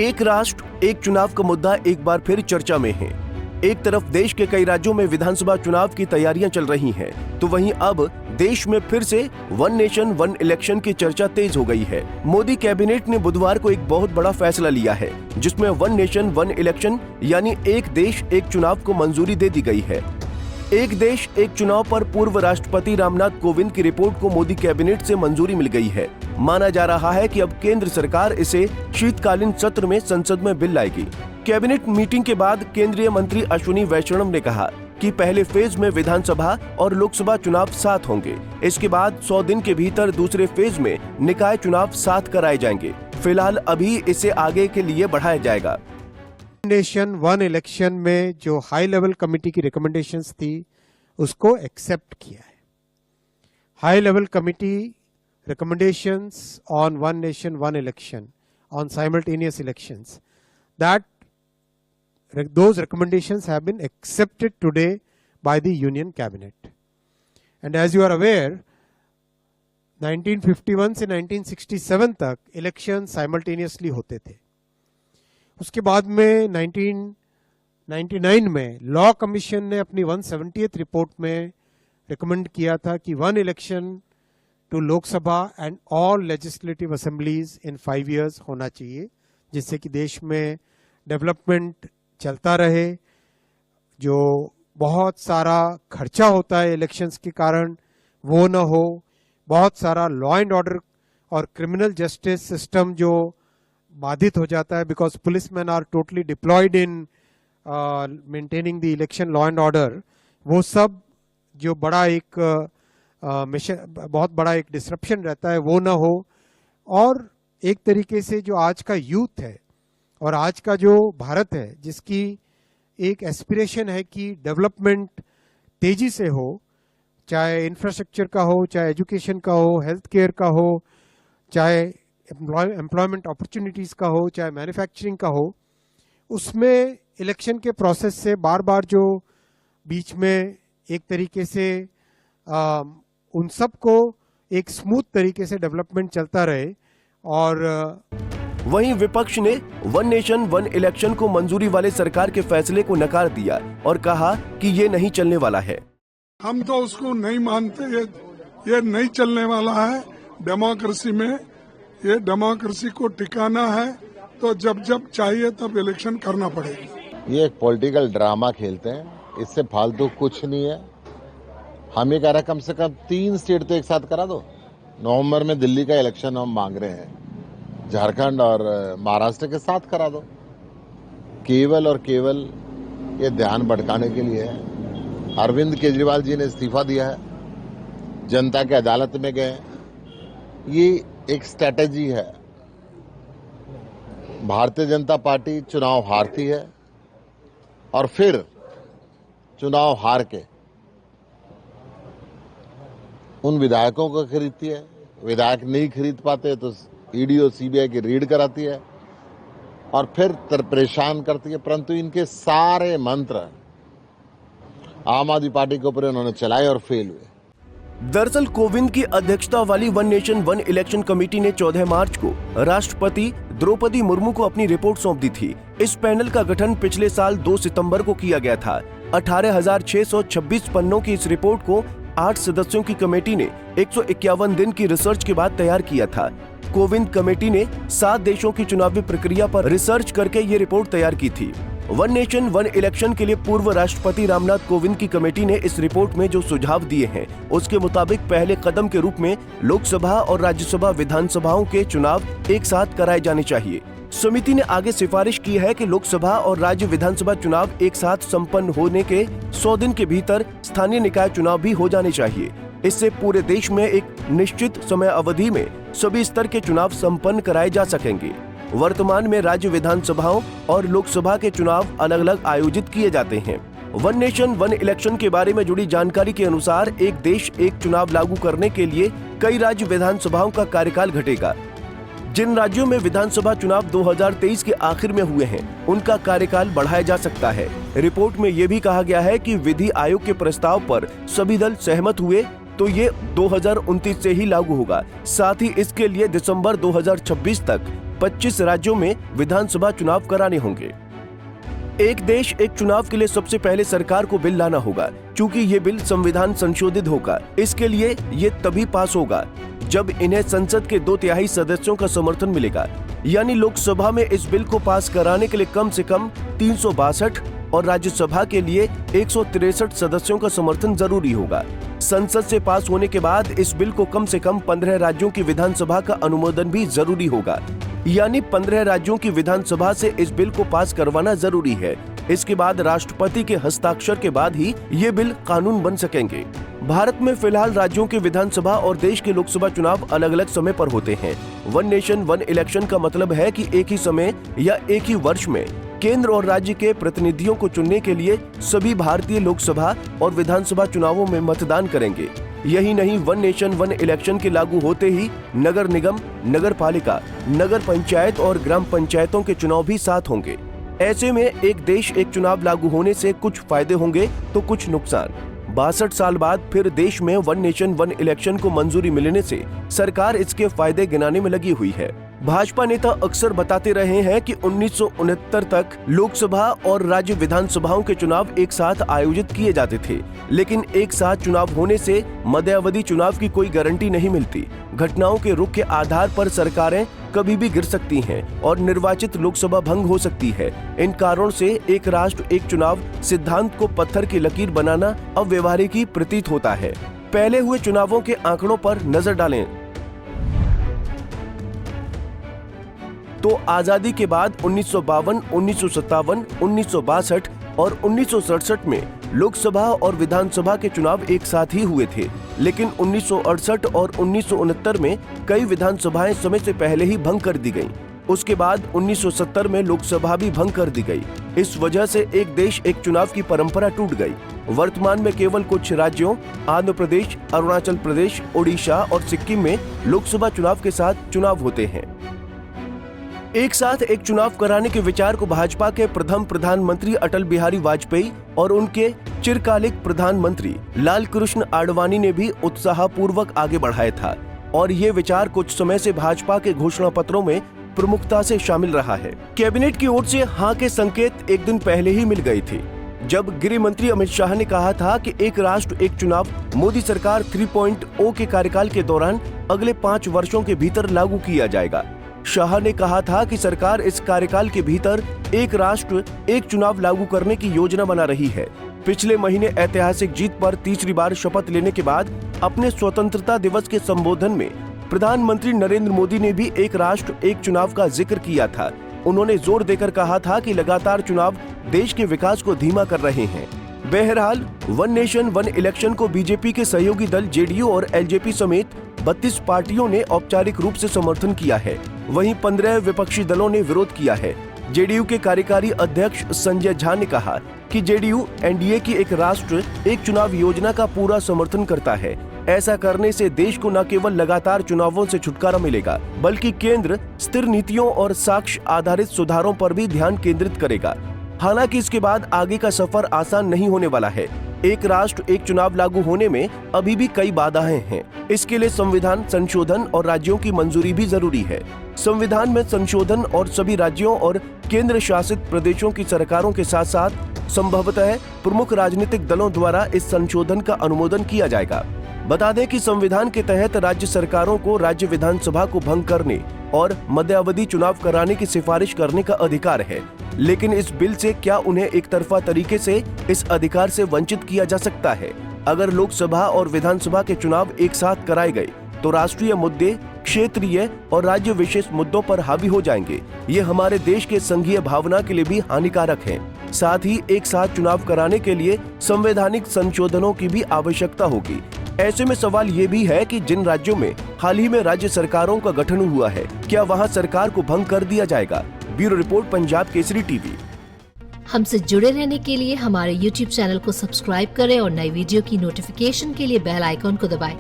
एक राष्ट्र एक चुनाव का मुद्दा एक बार फिर चर्चा में है। एक तरफ देश के कई राज्यों में विधानसभा चुनाव की तैयारियां चल रही हैं, तो वहीं अब देश में फिर से वन नेशन वन इलेक्शन की चर्चा तेज हो गई है। मोदी कैबिनेट ने बुधवार को एक बहुत बड़ा फैसला लिया है, जिसमें वन नेशन वन इलेक्शन यानी एक देश एक चुनाव को मंजूरी दे दी गई है। एक देश एक चुनाव पर पूर्व राष्ट्रपति रामनाथ कोविंद की रिपोर्ट को मोदी कैबिनेट से मंजूरी मिल गई है। माना जा रहा है कि अब केंद्र सरकार इसे शीतकालीन सत्र में संसद में बिल लाएगी। कैबिनेट मीटिंग के बाद केंद्रीय मंत्री अश्विनी वैष्णव ने कहा कि पहले फेज में विधानसभा और लोकसभा चुनाव साथ होंगे। इसके बाद 100 दिन के भीतर दूसरे फेज में निकाय चुनाव साथ कराए जाएंगे। फिलहाल अभी इसे आगे के लिए बढ़ाया जाएगा। नेशन वन इलेक्शन में जो हाई लेवल कमेटी की रिकमेंडेशंस थी उसको एक्सेप्ट किया है। High level committee recommendations on one nation one election on simultaneous elections, that those recommendations have been accepted today by the Union Cabinet. And as you are aware, 1951 से 1967 तक election simultaneously होते थे। उसके बाद में 1999 में लॉ कमीशन ने अपनी 170th रिपोर्ट में रिकमेंड किया था कि one election to Lok Sabha and all legislative assemblies in 5 years होना चाहिए, जिससे कि देश में डेवलपमेंट चलता रहे। जो बहुत सारा खर्चा होता है इलेक्शंस के कारण वो न हो, बहुत सारा लॉ एंड ऑर्डर और क्रिमिनल जस्टिस सिस्टम जो बाधित हो जाता है, because policemen are totally deployed in maintaining the election law and order, वो सब जो बड़ा एक बहुत बड़ा एक डिसरप्शन रहता है वो ना हो। और एक तरीके से जो आज का यूथ है और आज का जो भारत है, जिसकी एक एस्पिरेशन है कि डेवलपमेंट तेजी से हो, चाहे इंफ्रास्ट्रक्चर का हो, चाहे एजुकेशन का हो, हेल्थ केयर का हो, चाहे एम्प्लॉयमेंट अपॉर्चुनिटीज़ का हो, चाहे मैन्युफैक्चरिंग का हो, उसमें इलेक्शन के प्रोसेस से बार बार जो बीच में एक तरीके से उन सब को एक स्मूथ तरीके से डेवलपमेंट चलता रहे। और वहीं विपक्ष ने वन नेशन वन इलेक्शन को मंजूरी वाले सरकार के फैसले को नकार दिया और कहा कि ये नहीं चलने वाला है। हम तो उसको नहीं मानते, ये नहीं चलने वाला है। डेमोक्रेसी में ये डेमोक्रेसी को टिकाना है तो जब जब चाहिए तब इलेक्शन करना पड़ेगा। ये एक पॉलिटिकल ड्रामा खेलते हैं, इससे फालतू कुछ नहीं है। हम ये कह रहे हैं कम से कम 3 स्टेट तो एक साथ करा दो। नवंबर में दिल्ली का इलेक्शन हम मांग रहे हैं, झारखंड और महाराष्ट्र के साथ करा दो। केवल और केवल ये ध्यान भटकाने के लिए है। अरविंद केजरीवाल जी ने इस्तीफा दिया है, जनता के अदालत में गए। ये एक स्ट्रेटेजी है। भारतीय जनता पार्टी चुनाव हारती है और फिर चुनाव हार के उन विधायकों को खरीदती है। विधायक नहीं खरीद पाते तो ईडी और सीबीआई की रेड कराती है और फिर परेशान करती है। परंतु इनके सारे मंत्र आम आदमी पार्टी के ऊपर इन्होंने चलाए और फेल हुए। दरअसल कोविंद की अध्यक्षता वाली one nation one election committee ने 14 मार्च को राष्ट्रपति द्रौपदी मुर्मू को अपनी रिपोर्ट सौंप दी थी। इस पैनल का गठन पिछले साल 2 सितंबर को किया गया था। 18,626 पन्नों की इस रिपोर्ट को 8 सदस्यों की कमेटी ने 151 दिन की रिसर्च के बाद तैयार किया था। कोविंद कमेटी ने 7 देशों की चुनावी प्रक्रिया पर रिसर्च करके ये रिपोर्ट तैयार की थी। वन नेशन वन इलेक्शन के लिए पूर्व राष्ट्रपति रामनाथ कोविंद की कमेटी ने इस रिपोर्ट में जो सुझाव दिए हैं, उसके मुताबिक पहले कदम के रूप में लोकसभा और राज्यसभा विधानसभाओं के चुनाव एक साथ कराए जाने चाहिए। समिति ने आगे सिफारिश की है कि लोकसभा और राज्य विधानसभा चुनाव एक साथ संपन्न होने के 100 दिन के भीतर स्थानीय निकाय चुनाव भी हो जाने चाहिए। इससे पूरे देश में एक निश्चित समय अवधि में सभी स्तर के चुनाव संपन्न कराए जा सकेंगे। वर्तमान में राज्य विधानसभाओं और लोकसभा के चुनाव अलग अलग आयोजित किए जाते हैं। वन नेशन वन इलेक्शन के बारे में जुड़ी जानकारी के अनुसार एक देश एक चुनाव लागू करने के लिए कई राज्य विधानसभाओं का कार्यकाल घटेगा। जिन राज्यों में विधानसभा चुनाव 2023 के आखिर में हुए हैं, उनका कार्यकाल बढ़ाया जा सकता है। रिपोर्ट में ये भी कहा गया है कि विधि आयोग के प्रस्ताव पर सभी दल सहमत हुए तो ये 2029 से ही लागू होगा। साथ ही इसके लिए दिसंबर 2026 तक 25 राज्यों में विधानसभा चुनाव कराने होंगे। एक देश एक चुनाव के लिए सबसे पहले सरकार को बिल लाना होगा। चूंकि ये बिल संविधान संशोधित होगा, इसके लिए ये तभी पास होगा जब इन्हें संसद के 2/3 सदस्यों का समर्थन मिलेगा। यानी लोकसभा में इस बिल को पास कराने के लिए कम से कम 362 और राज्यसभा के लिए 163 सदस्यों का समर्थन जरूरी होगा। संसद से पास होने के बाद इस बिल को कम से कम 15 राज्यों की विधानसभा का अनुमोदन भी जरूरी होगा। यानी 15 राज्यों की विधानसभा से इस बिल को पास करवाना जरूरी है। इसके बाद राष्ट्रपति के हस्ताक्षर के बाद ही ये बिल कानून बन सकेंगे। भारत में फिलहाल राज्यों के विधानसभा और देश के लोकसभा चुनाव अलग अलग समय पर होते हैं। वन नेशन वन इलेक्शन का मतलब है कि एक ही समय या एक ही वर्ष में केंद्र और राज्य के प्रतिनिधियों को चुनने के लिए सभी भारतीय लोकसभा और विधानसभा चुनावों में मतदान करेंगे। यही नहीं, वन नेशन वन इलेक्शन के लागू होते ही नगर निगम, नगर पालिका, नगर पंचायत और ग्राम पंचायतों के चुनाव भी साथ होंगे। ऐसे में एक देश एक चुनाव लागू होने से कुछ फायदे होंगे तो कुछ नुकसान। 62 साल बाद फिर देश में वन नेशन वन इलेक्शन को मंजूरी मिलने से सरकार इसके फायदे गिनाने में लगी हुई है। भाजपा नेता अक्सर बताते रहे हैं कि 1969 तक लोकसभा और राज्य विधानसभाओं के चुनाव एक साथ आयोजित किए जाते थे, लेकिन एक साथ चुनाव होने से मध्यावधि चुनाव की कोई गारंटी नहीं मिलती। घटनाओं के रुख के आधार पर सरकारें कभी भी गिर सकती हैं और निर्वाचित लोकसभा भंग हो सकती है। इन कारणों से एक राष्ट्र एक चुनाव सिद्धांत को पत्थर की लकीर बनाना अव्यवहारिक ही प्रतीत होता है। पहले हुए चुनावों के आंकड़ों पर नजर डालें तो आजादी के बाद 1952, 1957, 1962 और 1967 में लोकसभा और विधानसभा के चुनाव एक साथ ही हुए थे, लेकिन 1968 और 1969 में कई विधानसभाएं समय से पहले ही भंग कर दी गईं। उसके बाद 1970 में लोकसभा भी भंग कर दी गई। इस वजह से एक देश एक चुनाव की परंपरा टूट गई। वर्तमान में केवल कुछ राज्यों आंध्र प्रदेश, अरुणाचल प्रदेश, ओडिशा और सिक्किम में लोकसभा चुनाव के साथ चुनाव होते हैं। एक साथ एक चुनाव कराने के विचार को भाजपा के प्रथम प्रधानमंत्री अटल बिहारी वाजपेयी और उनके चिरकालिक प्रधानमंत्री लाल कृष्ण आडवाणी ने भी उत्साहपूर्वक आगे बढ़ाया था और ये विचार कुछ समय से भाजपा के घोषणा पत्रों में प्रमुखता से शामिल रहा है। कैबिनेट की ओर से हाँ के संकेत एक दिन पहले ही मिल गए थे, जब गृह मंत्री अमित शाह ने कहा था कि एक राष्ट्र एक चुनाव मोदी सरकार 3.0 के कार्यकाल के दौरान अगले 5 वर्षों के भीतर लागू किया जाएगा। शाह ने कहा था कि सरकार इस कार्यकाल के भीतर एक राष्ट्र एक चुनाव लागू करने की योजना बना रही है। पिछले महीने ऐतिहासिक जीत पर तीसरी बार शपथ लेने के बाद अपने स्वतंत्रता दिवस के संबोधन में प्रधानमंत्री नरेंद्र मोदी ने भी एक राष्ट्र एक चुनाव का जिक्र किया था। उन्होंने जोर देकर कहा था कि लगातार चुनाव देश के विकास को धीमा कर रहे हैं। बहरहाल वन नेशन वन इलेक्शन को बीजेपी के सहयोगी दल जेडीयू और एलजेपी समेत 32 पार्टियों ने औपचारिक रूप से समर्थन किया है। वहीं 15 विपक्षी दलों ने विरोध किया है। जेडीयू के कार्यकारी अध्यक्ष संजय झा ने कहा कि जेडीयू एनडीए की एक राष्ट्र एक चुनाव योजना का पूरा समर्थन करता है। ऐसा करने से देश को न केवल लगातार चुनावों से छुटकारा मिलेगा, बल्कि केंद्र स्थिर नीतियों और साक्ष्य आधारित सुधारों पर भी ध्यान केंद्रित करेगा। हालांकि इसके बाद आगे का सफर आसान नहीं होने वाला है। एक राष्ट्र एक चुनाव लागू होने में अभी भी कई बाधाएं हैं। इसके लिए संविधान संशोधन और राज्यों की मंजूरी भी जरूरी है। संविधान में संशोधन और सभी राज्यों और केंद्र शासित प्रदेशों की सरकारों के साथ साथ संभवतः प्रमुख राजनीतिक दलों द्वारा इस संशोधन का अनुमोदन किया जाएगा। बता दें कि संविधान के तहत राज्य सरकारों को राज्य विधानसभा को भंग करने और मध्यावधि चुनाव कराने की सिफारिश करने का अधिकार है, लेकिन इस बिल से क्या उन्हें एक तरफा तरीके से इस अधिकार से वंचित किया जा सकता है? अगर लोकसभा और विधानसभा के चुनाव एक साथ कराए गए तो राष्ट्रीय मुद्दे क्षेत्रीय और राज्य विशेष मुद्दों पर हावी हो जाएंगे। ये हमारे देश के संघीय भावना के लिए भी हानिकारक है। साथ ही एक साथ चुनाव कराने के लिए संवैधानिक संशोधनों की भी आवश्यकता होगी। ऐसे में सवाल ये भी है कि जिन राज्यों में हाल ही में राज्य सरकारों का गठन हुआ है, क्या वहां सरकार को भंग कर दिया जाएगा? Bureau report, Punjab Kesari TV. हमसे जुड़े रहने के लिए हमारे YouTube चैनल को सब्सक्राइब करें और नई वीडियो की नोटिफिकेशन के लिए बेल आइकॉन को दबाएं।